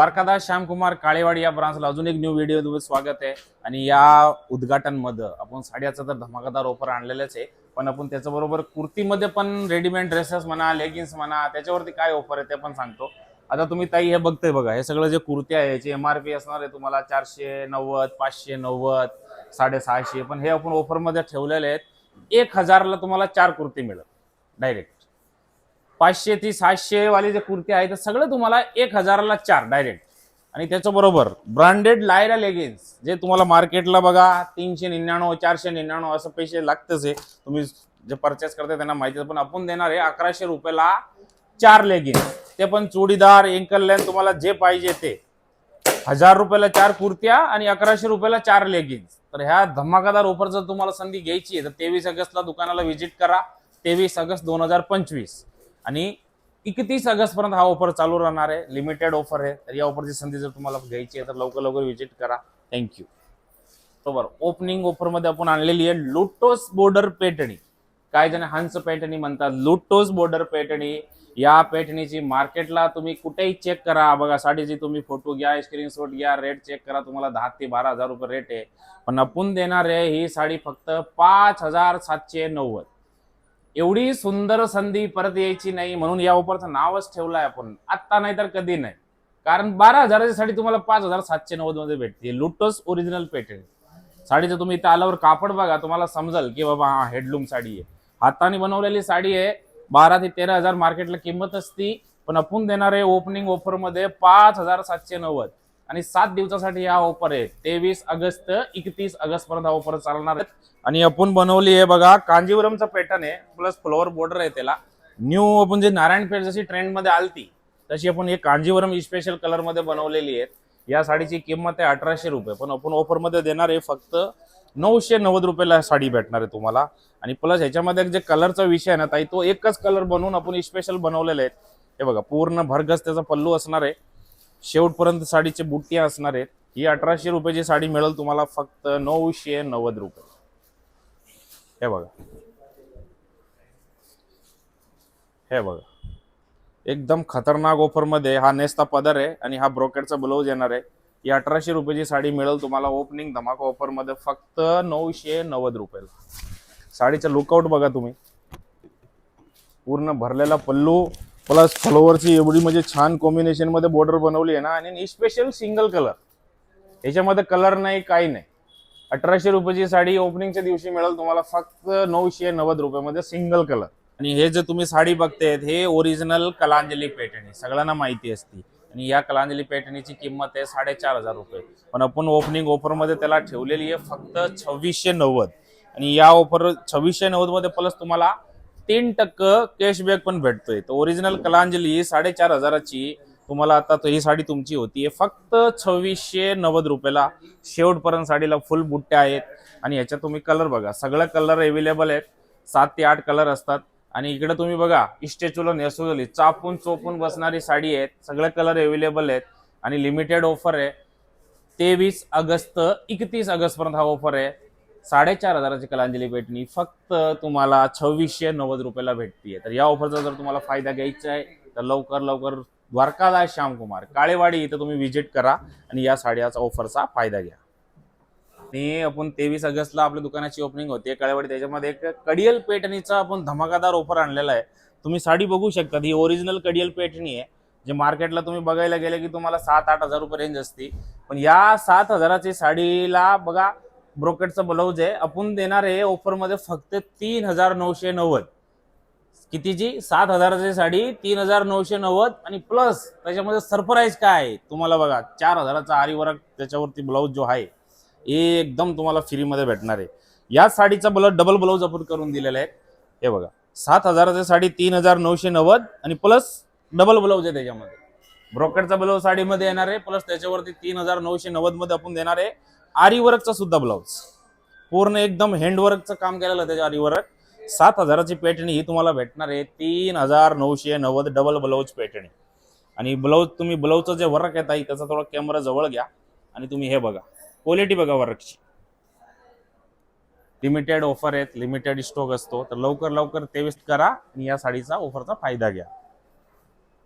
द्वारकादास श्यामकुमार काळेवाडी या ब्रांचला अजून एक न्यू व्हिडिओ मध्ये स्वागत आहे। आणि या उद्घाटन मध्ये आपण साड्याचा तर धमाकेदार ऑफर आणलेलेच आहे, पण आपण त्याच्याबरोबर कुर्तीमध्ये पण रेडीमेड ड्रेसेस म्हणा, लेगिन्स म्हणा, त्याच्यावरती काय ऑफर आहे ते पण सांगतो। आता तुम्ही ताई हे बघताय बघा, हे सगळं जे कुर्ती आहे याची एमआरपी असणार आहे तुम्हाला 490, 590, 650, पण हे आपण ऑफर मध्ये ठेवलेले आहेत। 1000 ला तुम्हाला 4 कुर्ती मिळेल डायरेक्ट। 500 ती 700 वाली जे कुर्ती आहे ते सगळं तुम्हाला 1000 ला 4 डायरेक्ट। आणि त्याच्याबरोबर ब्रँडेड लायरा लेगिन्स जे तुम्हाला मार्केटला बघा 399, 499 असं पैसे लागतच आहे, तुम्ही जे परचेस करते त्यांना माहिती आहे, पण आपण देणार आहे 1100 रुपयाला 4 लेगिन्स, ते पण चुडीदार, एंकल लेंथ, तुम्हाला जे पाहिजे ते। 1000 रुपयाला 4 कुर्त्या आणि 1100 रुपयाला 4 लेगिन्स। तर ह्या धमाकेदार ऑफर जर तुम्हाला संधी घ्यायची आहे तर 23 ऑगस्टला दुकानाला व्हिजिट करा। 23 ऑगस्ट 2025 आणि 31 ऑगस्ट पर्यंत हा ऑफर चालू राहणार आहे। लिमिटेड ऑफर आहे, तर या ऑफरची संधी जर तुम्हाला घ्यायची आहे तर लवकर व्हिजिट करा। थँक्यू। बरोबर, ओपनिंग ऑफर मध्ये आपण आणलेली आहे लोटस बॉर्डर पैठणी। काय जण हंस पैठणी म्हणतात, लोटस बॉर्डर पैठणी। या पैठणीची मार्केटला तुम्ही कुठेही चेक करा बघा, साडीची तुम्ही फोटो घ्या, स्क्रीनशॉट घ्या, रेट चेक करा, तुम्हाला 10 ते 12,000 रुपये रेट आहे। पण आपण देणार आहे ही साडी फक्त 5790। एवढी सुंदर संधी परत यायची नाही, म्हणून या ऑफरचं नावच ठेवलं आहे आपण, आता नाही तर कधी नाही। कारण 12,000ची साडी तुम्हाला 5790 मध्ये भेटते। लोटस ओरिजिनल पैठणी साडीचं तुम्ही इथं आल्यावर कापड बघा, तुम्हाला समजेल की बाबा हा हेडलूम साडी आहे, हाताने बनवलेली साडी आहे। 12 ते 13,000 मार्केटला किंमत असती, पण आपण देणार आहे ओपनिंग ऑफर मध्ये 5790 आणि 7 दिवसासाठी हा ऑफर आहे। 23 ऑगस्ट 31 ऑगस्ट पर्यंत हा ऑफर चालणार आहे। आणि आपण बनवली आहे बघा कांजीवरमचा पॅटर्न आहे, प्लस फ्लोअर बॉर्डर आहे त्याला। न्यू आपण जे नारायणपेठ जशी ट्रेंड मध्ये आलती तशी आपण हे कांजीवरम स्पेशल कलर मध्ये बनवलेली आहे। या साडीची किंमत आहे 1800 रुपये, पण आपण ऑफर मध्ये देणार आहे फक्त 990 रुपयाला साडी भेटणार आहे तुम्हाला। आणि प्लस ह्याच्यामध्ये जे कलरचा विषय आहे ना ताई, तो एकच कलर बनवून आपण स्पेशल बनवलेले आहेत। हे बघा पूर्ण भरगस त्याचा पल्लू असणार आहे, शेवटपर्यंत साडीचे बुट्ट्या असणार आहेत। ही 1800 रुपयाची साडी मिळेल तुम्हाला फक्त 990 रुपये। हे बघा, हे बघा एकदम खतरनाक ऑफर मध्ये हा नेस्ता पदर आहे आणि हा ब्रोकेटचा ब्लाउज येणार आहे। ही 1800 रुपयाची साडी मिळेल तुम्हाला ओपनिंग धमाका ऑफर मध्ये फक्त 990 रुपयाला। साडीचं लुकआउट बघा तुम्ही, पूर्ण भरलेला पल्लू प्लस फ्लोअरची एवढी म्हणजे छान कॉम्बिनेशन मध्ये बॉर्डर बनवली आहे ना, आणि स्पेशल सिंगल कलर, याच्यामध्ये कलर नाही काही नाही। 1800 रुपयाची साडी ओपनिंगच्या दिवशी मिळेल तुम्हाला फक्त 990 रुपयामध्ये सिंगल कलर। आणि हे जे तुम्ही साडी बघतायत हे ओरिजिनल कलांजली पैठणी सगळ्यांना माहिती असते, आणि या कलांजली पैठणीची किंमत आहे 4500 रुपये, पण आपण ओपनिंग ऑफर मध्ये त्याला ठेवलेली आहे फक्त 2690। आणि या ऑफर 2690 मध्ये प्लस तुम्हाला 3% कॅशबॅक पण भेटतोय। तर ओरिजिनल कलांजली 4500ची तुम्हाला आता ही साडी तुमची होती फक्त 2690 रुपयाला। शेवटपर्यंत साडीला फुल बुट्ट्या आहेत आणि याच्यात तुम्ही कलर बघा, सगळे कलर अवेलेबल आहेत, 7 ते 8 कलर असतात। आणि इकडे तुम्ही बघा स्टॅच्यूला नेसवलेली चापून चोपून बसणारी साडी आहेत, सगळे कलर अवेलेबल आहेत। आणि लिमिटेड ऑफर आहे, 23 ऑगस्ट 31 ऑगस्ट पर्यंत हा ऑफर आहे। 4500ची कलांजली पैठणी फक्त तुम्हाला 2690 रुपयाला भेटतीये। तर या ऑफरचा जर तुम्हाला फायदा घ्यायचा आहे तर लवकर द्वारकादास श्यामकुमार काळेवाडी इथं तुम्ही व्हिजिट करा आणि या साड्याचा ऑफरचा फायदा घ्या। आणि आपण 23 ऑगस्टला आपल्या दुकानाची ओपनिंग होते काळेवाडी, त्याच्यामध्ये एक कडियल पैठणीचा आपण धमाकादार ऑफर आणलेला आहे। तुम्ही साडी बघू शकता, ही ओरिजिनल कडियल पैठणी आहे, जे मार्केटला तुम्ही बघायला गेले की तुम्हाला 7-8 हजार रुपये रेंज असते, पण या 7000ची साडीला बघा ब्रोकेटचा ब्लाउज आहे। आपण देणार आहे ऑफर मध्ये फक्त 3990। कितीची? 7000ची साडी 3990 आणि प्लस त्याच्यामध्ये सरप्राईज काय आहे तुम्हाला बघा, 4000चा आरी वर्क त्याच्यावरती ब्लाउज जो आहे एकदम तुम्हाला फ्री मध्ये भेटणार आहे। या साडीचा डबल ब्लाउज आपण करून दिलेला आहे। हे बघा 7000ची साडी 3990 आणि प्लस डबल ब्लाउज आहे त्याच्यामध्ये, ब्रोकेटचा ब्लाउज साडीमध्ये येणार आहे, प्लस त्याच्यावरती 3990 मध्ये आपण देणार आहे आरी वर्कचा सुद्धा ब्लाउज, पूर्ण एकदम हँडवर्कचं काम केलेलं त्याच्या आरी वर्क। 7000ची पैठणी ही तुम्हाला भेटणार आहे 3990 डबल ब्लाउज पैठणी। आणि ब्लाउज तुम्ही ब्लाउजचं जे वर्क येत आहे त्याचा थोडा कॅमेरा जवळ घ्या आणि तुम्ही हे बघा क्वालिटी बघा वर्कची। लिमिटेड ऑफर आहेत, लिमिटेड स्टॉक असतो, तर लवकर ते विस्ट करा आणि या साडीचा ऑफरचा फायदा घ्या।